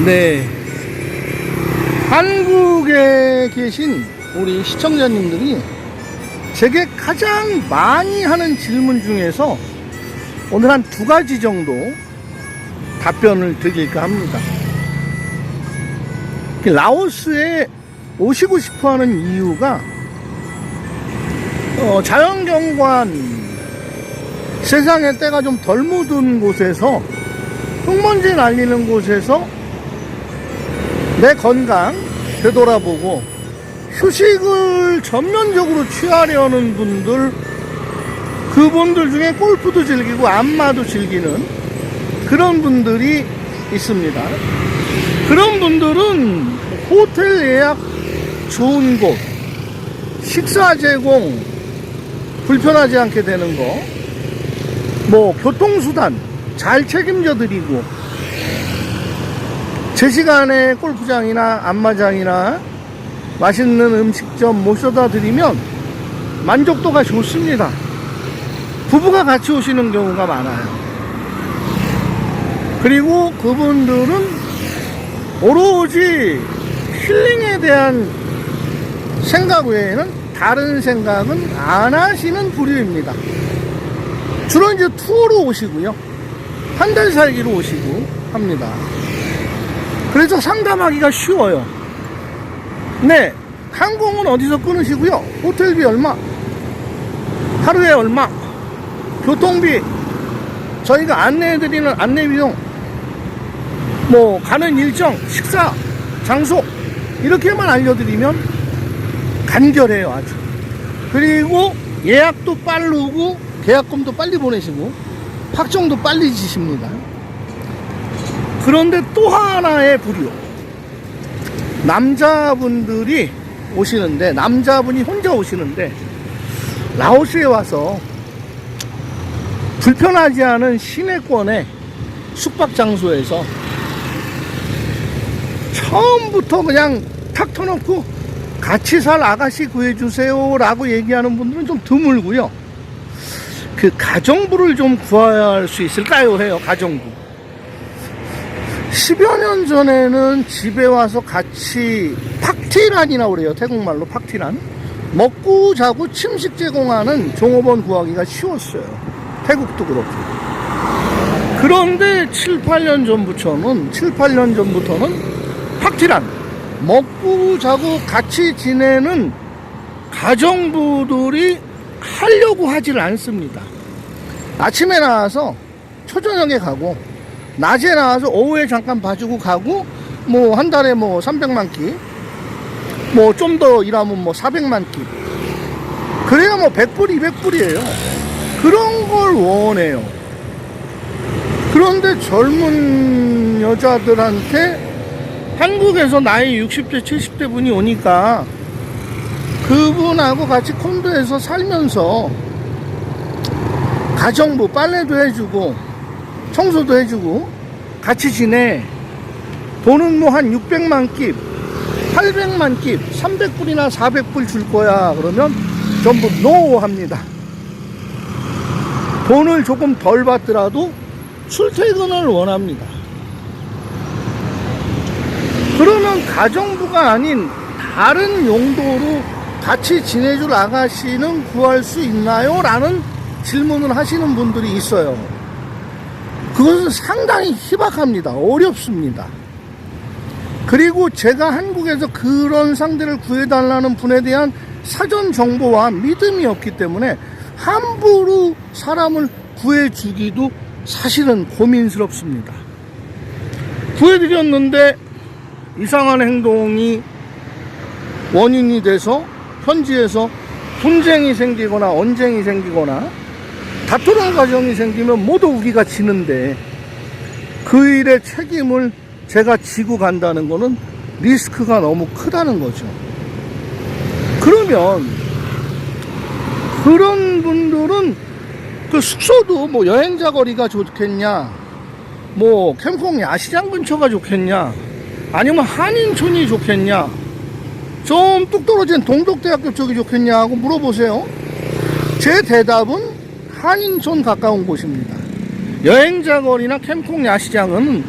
네, 한국에 계신 우리 시청자님들이 제게 가장 많이 하는 질문 중에서 오늘 한 2가지 정도 답변을 드릴까 합니다. 라오스에 오시고 싶어 하는 이유가 자연경관, 세상에 때가 좀 덜 묻은 곳에서, 흙먼지 날리는 곳에서 내 건강 되돌아보고 휴식을 전면적으로 취하려는 분들, 그분들 중에 골프도 즐기고 안마도 즐기는 그런 분들이 있습니다. 그런 분들은 호텔 예약 좋은 곳, 식사 제공 불편하지 않게 되는 거, 교통수단 잘 책임져 드리고, 제 시간에 골프장이나 안마장이나 맛있는 음식점 모셔다 드리면 만족도가 좋습니다. 부부가 같이 오시는 경우가 많아요. 그리고 그분들은 오로지 힐링에 대한 생각 외에는 다른 생각은 안 하시는 부류입니다. 주로 이제 투어로 오시고요, 한 달 살기로 오시고 합니다. 그래서 상담하기가 쉬워요. 네, 항공은 어디서 끊으시고요, 호텔비 얼마, 하루에 얼마, 교통비, 저희가 안내해드리는 안내비용, 가는 일정, 식사, 장소, 이렇게만 알려드리면 간결해요, 아주. 그리고 예약도 빠르고 계약금도 빨리 보내시고 확정도 빨리 지십니다. 그런데 또 하나의 부류, 남자분들이 오시는데, 남자분이 혼자 오시는데 라오스에 와서 불편하지 않은 시내권의 숙박장소에서 처음부터 그냥 탁 터놓고 같이 살 아가씨 구해주세요 라고 얘기하는 분들은 좀 드물고요. 그 가정부를 좀 구할 수 있을까요 해요. 가정부. 10여 년 전에는 집에 와서 같이 팍티란이라고 그래요. 태국말로 팍티란. 먹고 자고 침식 제공하는 종업원 구하기가 쉬웠어요. 태국도 그렇고. 그런데 7, 8년 전부터는 팍티란, 먹고 자고 같이 지내는 가정부들이 하려고 하질 않습니다. 아침에 나와서 초저녁에 가고, 낮에 나와서 오후에 잠깐 봐주고 가고, 한 달에 300만 끼, 좀 더 일하면 400만 끼. 그래야 100불, 200불이에요. 그런 걸 원해요. 그런데 젊은 여자들한테 한국에서 나이 60대, 70대 분이 오니까 그분하고 같이 콘도에서 살면서 가정부, 빨래도 해주고 청소도 해주고 같이 지내. 돈은 한 600만 깁, 800만 깁, 300불이나 400불 줄 거야. 그러면 전부 노 합니다. 돈을 조금 덜 받더라도 출퇴근을 원합니다. 그러면 가정부가 아닌 다른 용도로 같이 지내줄 아가씨는 구할 수 있나요? 라는 질문을 하시는 분들이 있어요. 그것은 상당히 희박합니다. 어렵습니다. 그리고 제가 한국에서 그런 상대를 구해달라는 분에 대한 사전 정보와 믿음이 없기 때문에 함부로 사람을 구해주기도 사실은 고민스럽습니다. 구해드렸는데 이상한 행동이 원인이 돼서 현지에서 분쟁이 생기거나 언쟁이 생기거나 다투는 과정이 생기면 모두 우리가 지는데, 그 일의 책임을 제가 지고 간다는 거는 리스크가 너무 크다는 거죠. 그러면 그런 분들은 그 숙소도 여행자 거리가 좋겠냐, 캠콩 야시장 근처가 좋겠냐, 아니면 한인촌이 좋겠냐, 좀 뚝 떨어진 동덕대학교 쪽이 좋겠냐 하고 물어보세요. 제 대답은 한인촌 가까운 곳입니다. 여행자 거리나 캠콩 야시장은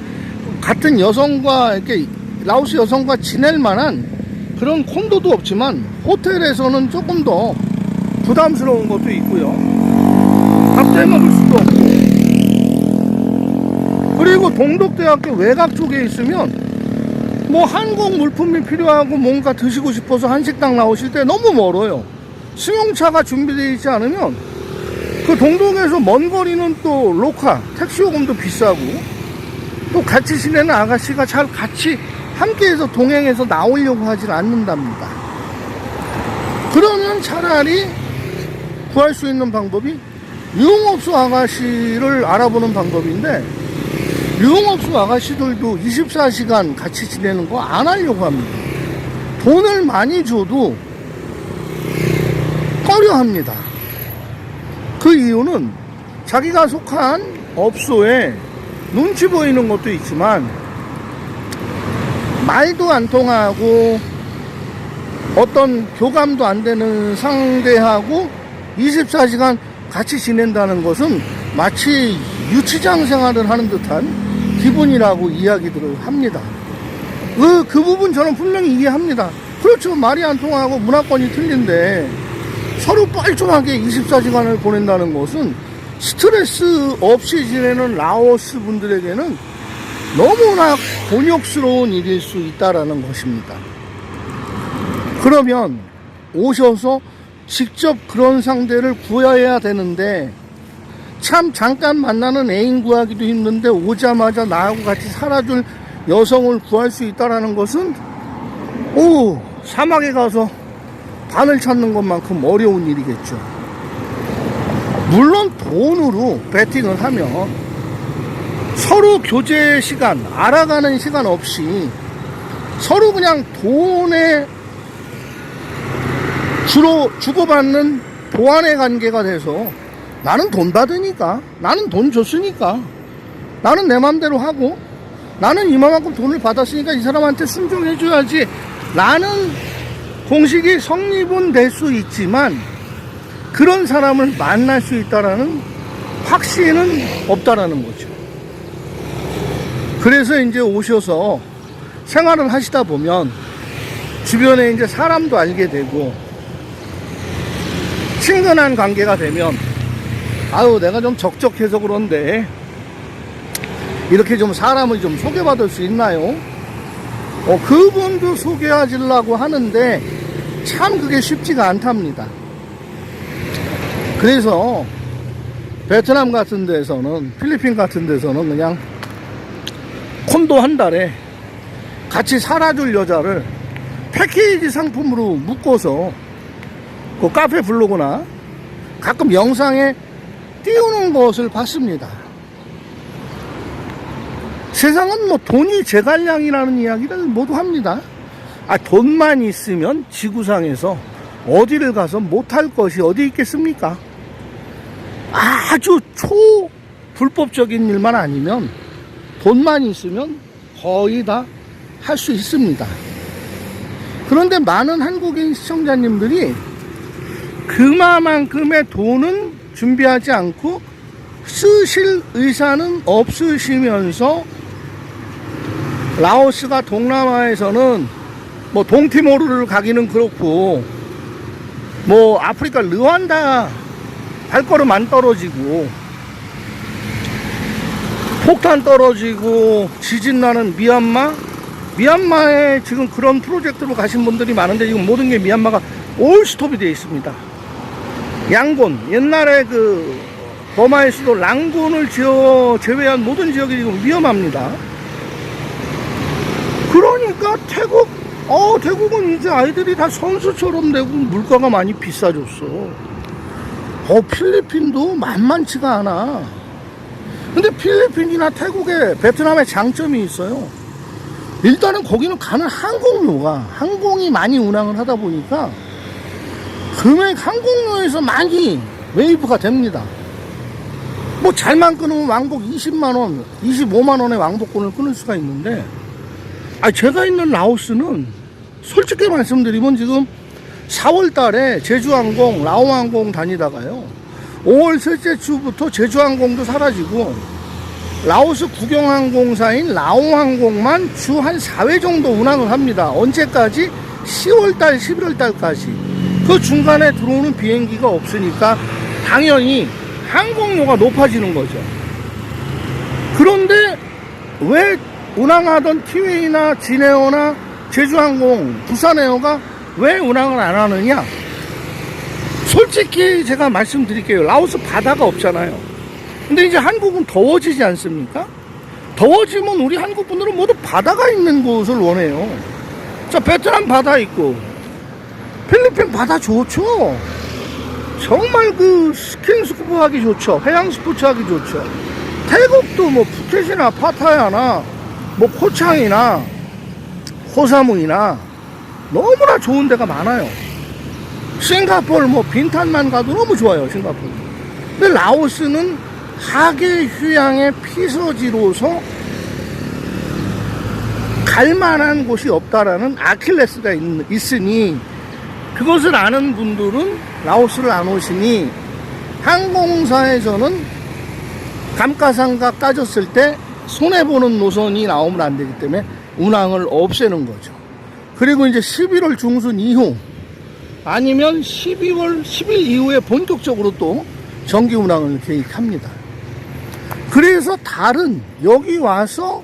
같은 여성과 이렇게 라오스 여성과 지낼 만한 그런 콘도도 없지만 호텔에서는 조금 더 부담스러운 것도 있고요. 밥도 해 먹을 수도 없고. 그리고 동덕대학교 외곽 쪽에 있으면 뭐 한국 물품이 필요하고 뭔가 드시고 싶어서 한식당 나오실 때 너무 멀어요. 승용차가 준비되어 있지 않으면 그 동덕에서 먼 거리는 또 로카 택시 요금도 비싸고 또 같이 지내는 아가씨가 잘 같이 함께해서 동행해서 나오려고 하질 않는답니다. 그러면 차라리 구할 수 있는 방법이 유흥업소 아가씨를 알아보는 방법인데, 유흥업소 아가씨들도 24시간 같이 지내는 거 안 하려고 합니다. 돈을 많이 줘도 꺼려 합니다. 그 이유는 자기가 속한 업소에 눈치 보이는 것도 있지만 말도 안 통하고 어떤 교감도 안 되는 상대하고 24시간 같이 지낸다는 것은 마치 유치장 생활을 하는 듯한 기분이라고 이야기들을 합니다. 그 부분 저는 분명히 이해합니다. 그렇죠. 말이 안 통하고 문화권이 틀린데 서로 뻘쭘하게 24시간을 보낸다는 것은 스트레스 없이 지내는 라오스 분들에게는 너무나 곤욕스러운 일일 수 있다라는 것입니다. 그러면 오셔서 직접 그런 상대를 구해야 되는데, 참 잠깐 만나는 애인 구하기도 힘든데 오자마자 나하고 같이 살아줄 여성을 구할 수 있다는 것은 사막에 가서 바늘 찾는 것만큼 어려운 일이겠죠. 물론 돈으로 베팅을 하면 서로 교제 시간, 알아가는 시간 없이 서로 그냥 돈에 주로 주고받는 보완의 관계가 돼서 나는 돈 받으니까, 나는 돈 줬으니까, 나는 내 맘대로 하고, 나는 이만큼 돈을 받았으니까 이 사람한테 순종해줘야지 라는 공식이 성립은 될 수 있지만 그런 사람을 만날 수 있다라는 확신은 없다라는 거죠. 그래서 이제 오셔서 생활을 하시다 보면 주변에 이제 사람도 알게 되고 친근한 관계가 되면 내가 좀 적적해서 그런데 이렇게 좀 사람을 좀 소개받을 수 있나요? 그분도 소개하시려고 하는데 참 그게 쉽지가 않답니다. 그래서 베트남 같은 데서는, 필리핀 같은 데서는 그냥 콘도 한 달에 같이 살아줄 여자를 패키지 상품으로 묶어서 그 카페 블로그나 가끔 영상에 띄우는 것을 봤습니다. 세상은 뭐 돈이 제갈량이라는 이야기를 모두 합니다. 돈만 있으면 지구상에서 어디를 가서 못할 것이 어디 있겠습니까? 아주 초불법적인 일만 아니면 돈만 있으면 거의 다 할 수 있습니다. 그런데 많은 한국인 시청자님들이 그만큼의 돈은 준비하지 않고 쓰실 의사는 없으시면서 라오스가 동남아에서는 뭐 동티모르를 가기는 그렇고 뭐 아프리카 르완다 발걸음 안 떨어지고 폭탄 떨어지고 지진 나는 미얀마에 지금 그런 프로젝트로 가신 분들이 많은데 지금 모든 게 미얀마가 올 스톱이 되어 있습니다. 양곤, 옛날에 그 버마의 수도 랑곤을 제외한 모든 지역이 지금 위험합니다. 그러니까 태국은 이제 아이들이 다 선수처럼 되고 물가가 많이 비싸졌어. 필리핀도 만만치가 않아. 근데 필리핀이나 태국에 베트남에 장점이 있어요. 일단은 거기는 가는 항공이 많이 운항을 하다 보니까 금액 항공료에서 많이 웨이브가 됩니다. 뭐 잘만 끊으면 왕복 20만원, 25만원의 왕복권을 끊을 수가 있는데, 제가 있는 라오스는 솔직히 말씀드리면 지금 4월 달에 제주항공, 라오항공 다니다가요, 5월 셋째 주부터 제주항공도 사라지고 라오스 국영항공사인 라오항공만 주 한 4회 정도 운항을 합니다. 언제까지? 10월달, 11월달까지. 그 중간에 들어오는 비행기가 없으니까 당연히 항공료가 높아지는 거죠. 그런데 왜 운항하던 티웨이나 진에어나 제주항공, 부산에어가 왜 운항을 안 하느냐? 솔직히 제가 말씀드릴게요. 라오스 바다가 없잖아요. 근데 이제 한국은 더워지지 않습니까? 더워지면 우리 한국 분들은 모두 바다가 있는 곳을 원해요. 자, 베트남 바다 있고, 필리핀 바다 좋죠. 정말 그 스킨스쿠버 하기 좋죠. 해양 스포츠 하기 좋죠. 태국도 뭐 푸켓이나 파타야나 뭐 코창이나 호사무이나 너무나 좋은 데가 많아요. 싱가포르 뭐 빈탄만 가도 너무 좋아요. 싱가포르. 근데 라오스는 하계 휴양의 피서지로서 갈만한 곳이 없다라는 아킬레스가 있으니, 그것을 아는 분들은 라오스를 안 오시니 항공사에서는 감가상각 따졌을 때 손해보는 노선이 나오면 안 되기 때문에 운항을 없애는 거죠. 그리고 이제 11월 중순 이후 아니면 12월 10일 이후에 본격적으로 또 정기 운항을 계획합니다. 그래서 여기 와서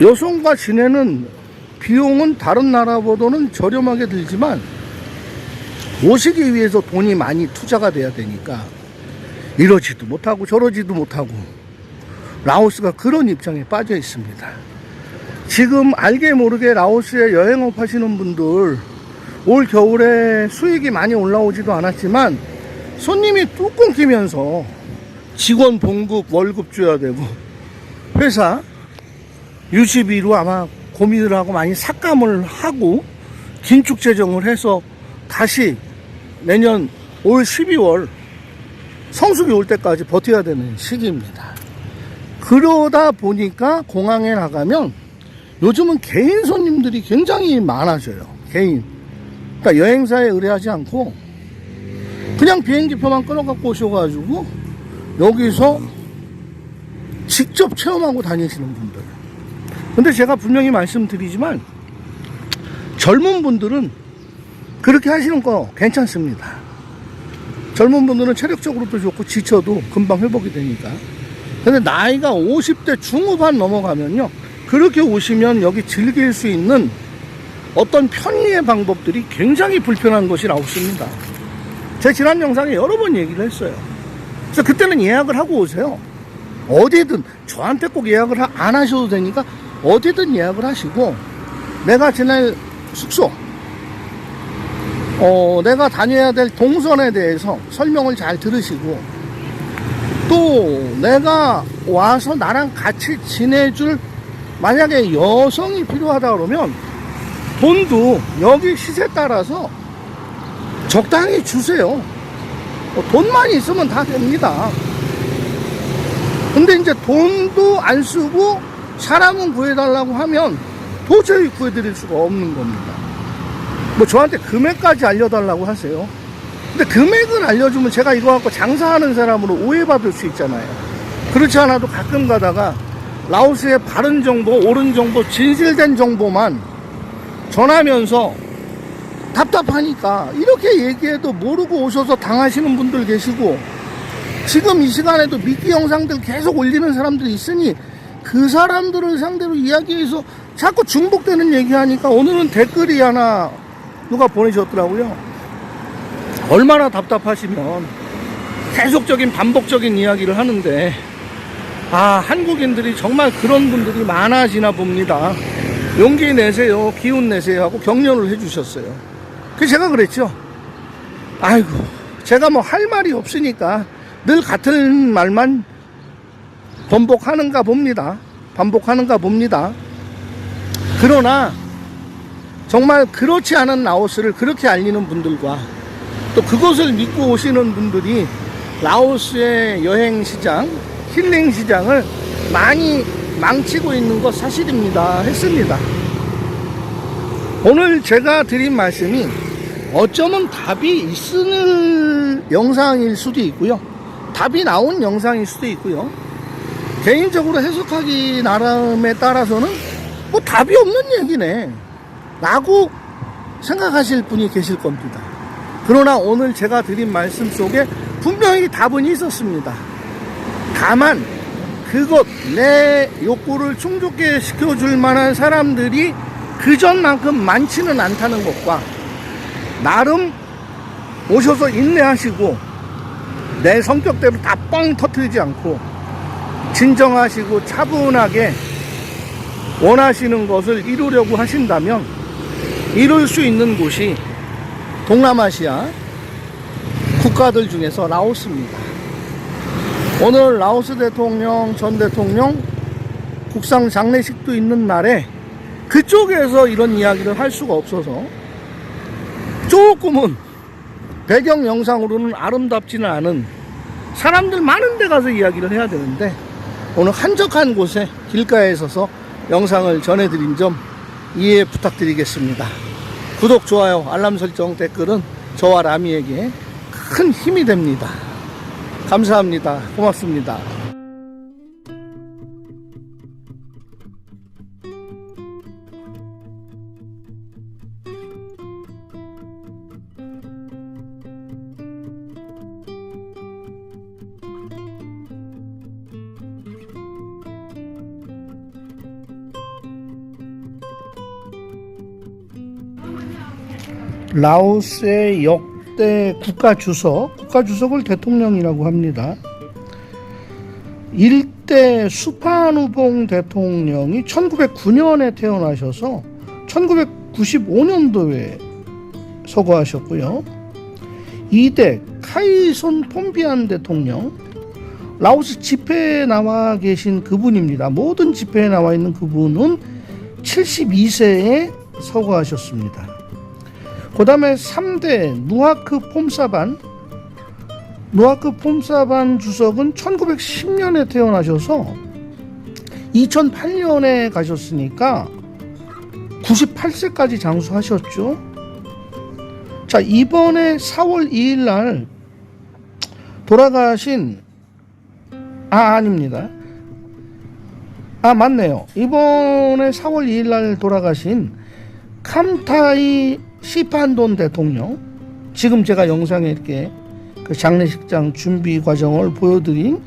여성과 지내는 비용은 다른 나라보다는 저렴하게 들지만 오시기 위해서 돈이 많이 투자가 돼야 되니까 이러지도 못하고 저러지도 못하고 라오스가 그런 입장에 빠져 있습니다. 지금 알게 모르게 라오스에 여행업 하시는 분들 올 겨울에 수익이 많이 올라오지도 않았지만 손님이 뚜껑 끼면서 직원 봉급 월급 줘야 되고 회사 유지비로 아마 고민을 하고 많이 삭감을 하고 긴축 재정을 해서 다시 내년 올 12월 성수기 올 때까지 버텨야 되는 시기입니다. 그러다 보니까 공항에 나가면 요즘은 개인 손님들이 굉장히 많아져요. 개인. 그러니까 여행사에 의뢰하지 않고 그냥 비행기표만 끊어갖고 오셔가지고 여기서 직접 체험하고 다니시는 분들. 근데 제가 분명히 말씀드리지만 젊은 분들은 그렇게 하시는 거 괜찮습니다. 젊은 분들은 체력적으로도 좋고 지쳐도 금방 회복이 되니까. 근데 나이가 50대 중후반 넘어가면요, 그렇게 오시면 여기 즐길 수 있는 어떤 편리의 방법들이 굉장히 불편한 것이 나옵니다. 제 지난 영상에 여러 번 얘기를 했어요. 그래서 그때는 예약을 하고 오세요. 어디든 저한테 꼭 예약을 안 하셔도 되니까 어디든 예약을 하시고, 내가 지낼 숙소, 내가 다녀야 될 동선에 대해서 설명을 잘 들으시고, 또 내가 와서 나랑 같이 지내줄 만약에 여성이 필요하다 그러면 돈도 여기 시세 따라서 적당히 주세요. 돈만 있으면 다 됩니다. 근데 이제 돈도 안 쓰고 사람은 구해달라고 하면 도저히 구해드릴 수가 없는 겁니다. 뭐 저한테 금액까지 알려달라고 하세요. 근데 금액을 알려주면 제가 이거 갖고 장사하는 사람으로 오해받을 수 있잖아요. 그렇지 않아도 가끔 가다가 라오스의 바른 정보, 옳은 정보, 진실된 정보만 전하면서 답답하니까 이렇게 얘기해도 모르고 오셔서 당하시는 분들 계시고, 지금 이 시간에도 미끼 영상들 계속 올리는 사람들이 있으니 그 사람들을 상대로 이야기해서 자꾸 중복되는 얘기하니까 오늘은 댓글이 하나 누가 보내셨더라고요. 얼마나 답답하시면 계속적인 반복적인 이야기를 하는데, 한국인들이 정말 그런 분들이 많아지나 봅니다. 용기 내세요, 기운 내세요 하고 격려를 해주셨어요. 그래서 제가 그랬죠. 아이고, 제가 뭐 할 말이 없으니까 늘 같은 말만 반복하는가 봅니다. 그러나 정말 그렇지 않은 라오스를 그렇게 알리는 분들과 또 그것을 믿고 오시는 분들이 라오스의 여행시장, 힐링시장을 많이 망치고 있는 것 사실입니다. 했습니다. 오늘 제가 드린 말씀이 어쩌면 답이 있을 영상일 수도 있고요, 답이 나온 영상일 수도 있고요, 개인적으로 해석하기 나름에 따라서는 뭐 답이 없는 얘기네 라고 생각하실 분이 계실 겁니다. 그러나 오늘 제가 드린 말씀 속에 분명히 답은 있었습니다. 다만 그것 내 욕구를 충족해 시켜줄 만한 사람들이 그전만큼 많지는 않다는 것과 나름 오셔서 인내하시고 내 성격대로 다 뻥 터뜨리지 않고 진정하시고 차분하게 원하시는 것을 이루려고 하신다면 이룰 수 있는 곳이 동남아시아 국가들 중에서 라오스입니다. 오늘 라오스 대통령, 전 대통령 국상 장례식도 있는 날에 그쪽에서 이런 이야기를 할 수가 없어서 조금은 배경 영상으로는 아름답지는 않은 사람들 많은 데 가서 이야기를 해야 되는데 오늘 한적한 곳에 길가에 서서 영상을 전해드린 점 이해 부탁드리겠습니다. 구독, 좋아요, 알람 설정, 댓글은 저와 라미에게 큰 힘이 됩니다. 감사합니다. 고맙습니다. 라오스의 역대 국가주석을 대통령이라고 합니다. 1대 수파누봉 대통령이 1909년에 태어나셔서 1995년도에 서거하셨고요. 2대 카이손 폼비안 대통령, 라오스 집회에 나와 계신 그분입니다. 모든 집회에 나와 있는 그분은 72세에 서거하셨습니다. 그 다음에 3대 누아크 폼사반 주석은 1910년에 태어나셔서 2008년에 가셨으니까 98세까지 장수하셨죠. 자, 이번에 4월 2일 날 돌아가신 아닙니다. 맞네요. 이번에 4월 2일 날 돌아가신 캄타이 시판돈 대통령, 지금 제가 영상에 이렇게 그 장례식장 준비 과정을 보여드린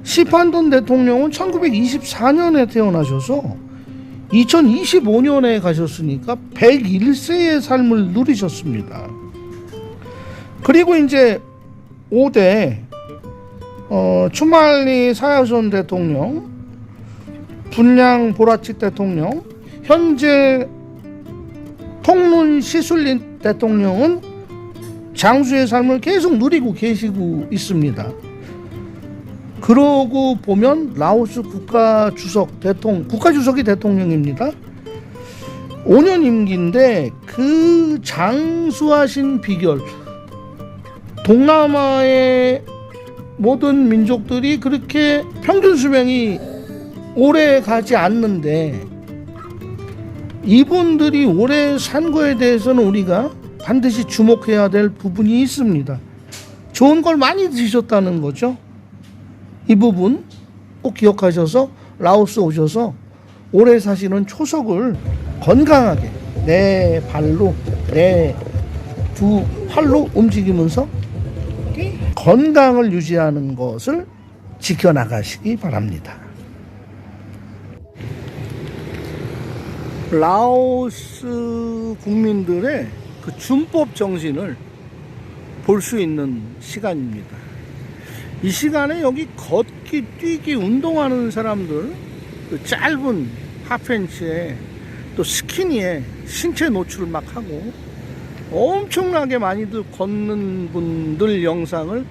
시판돈 대통령은 1924년에 태어나셔서 2025년에 가셨으니까 101세의 삶을 누리셨습니다. 그리고 이제 5대 추말리 사야손 대통령, 분량 보라치 대통령, 현재 통룬 시술린 대통령은 장수의 삶을 계속 누리고 계시고 있습니다. 그러고 보면 라오스 국가주석이 대통령입니다. 5년 임기인데 그 장수하신 비결, 동남아의 모든 민족들이 그렇게 평균 수명이 오래 가지 않는데 이분들이 오래 산 거에 대해서는 우리가 반드시 주목해야 될 부분이 있습니다. 좋은 걸 많이 드셨다는 거죠. 이 부분 꼭 기억하셔서 라오스 오셔서 오래 사시는 초석을 건강하게 내 발로, 내 두 팔로 움직이면서 건강을 유지하는 것을 지켜나가시기 바랍니다. 라오스 국민들의 그 준법 정신을 볼 수 있는 시간입니다. 이 시간에 여기 걷기, 뛰기, 운동하는 사람들, 그 짧은 하프팬츠에 또 스키니에 신체 노출을 막 하고 엄청나게 많이들 걷는 분들 영상을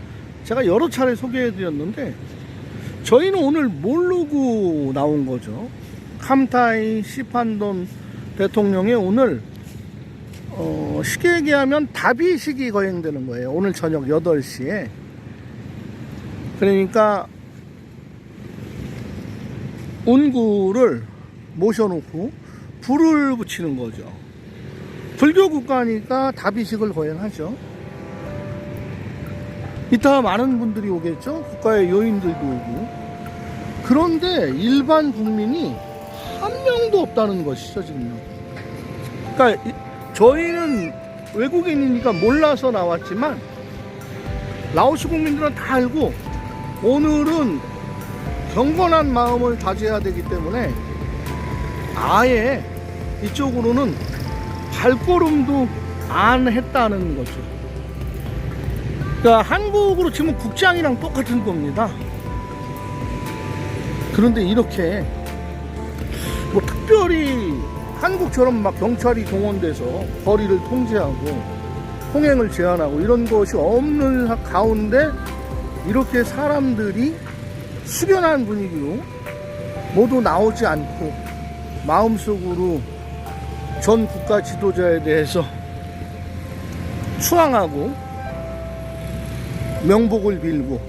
제가 여러 차례 소개해 드렸는데 저희는 오늘 모르고 나온 거죠. 캄타이 시판돈 대통령의 오늘 쉽게 얘기하면 다비식이 거행되는 거예요. 오늘 저녁 8시에. 그러니까 운구를 모셔놓고 불을 붙이는 거죠. 불교 국가니까 다비식을 거행하죠. 이따 많은 분들이 오겠죠. 국가의 요인들도 오고. 그런데 일반 국민이 한 명도 없다는 것이죠, 지금. 그러니까 저희는 외국인이니까 몰라서 나왔지만 라오스 국민들은 다 알고 오늘은 경건한 마음을 가져야 되기 때문에 아예 이쪽으로는 발걸음도 안 했다는 거죠. 그러니까 한국으로 치면 국장이랑 똑같은 겁니다. 그런데 이렇게 뭐 특별히 한국처럼 막 경찰이 동원돼서 거리를 통제하고 통행을 제한하고 이런 것이 없는 가운데 이렇게 사람들이 숙연한 분위기로 모두 나오지 않고 마음속으로 전 국가 지도자에 대해서 추앙하고 명복을 빌고,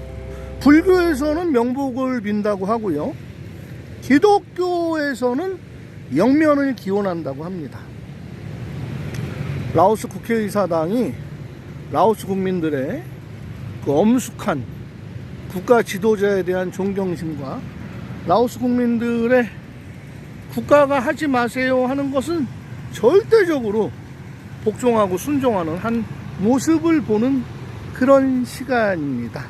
불교에서는 명복을 빈다고 하고요, 기독교에서는 영면을 기원한다고 합니다. 라오스 국회의사당이 라오스 국민들의 그 엄숙한 국가 지도자에 대한 존경심과 라오스 국민들의 국가가 하지 마세요 하는 것은 절대적으로 복종하고 순종하는 한 모습을 보는 그런 시간입니다.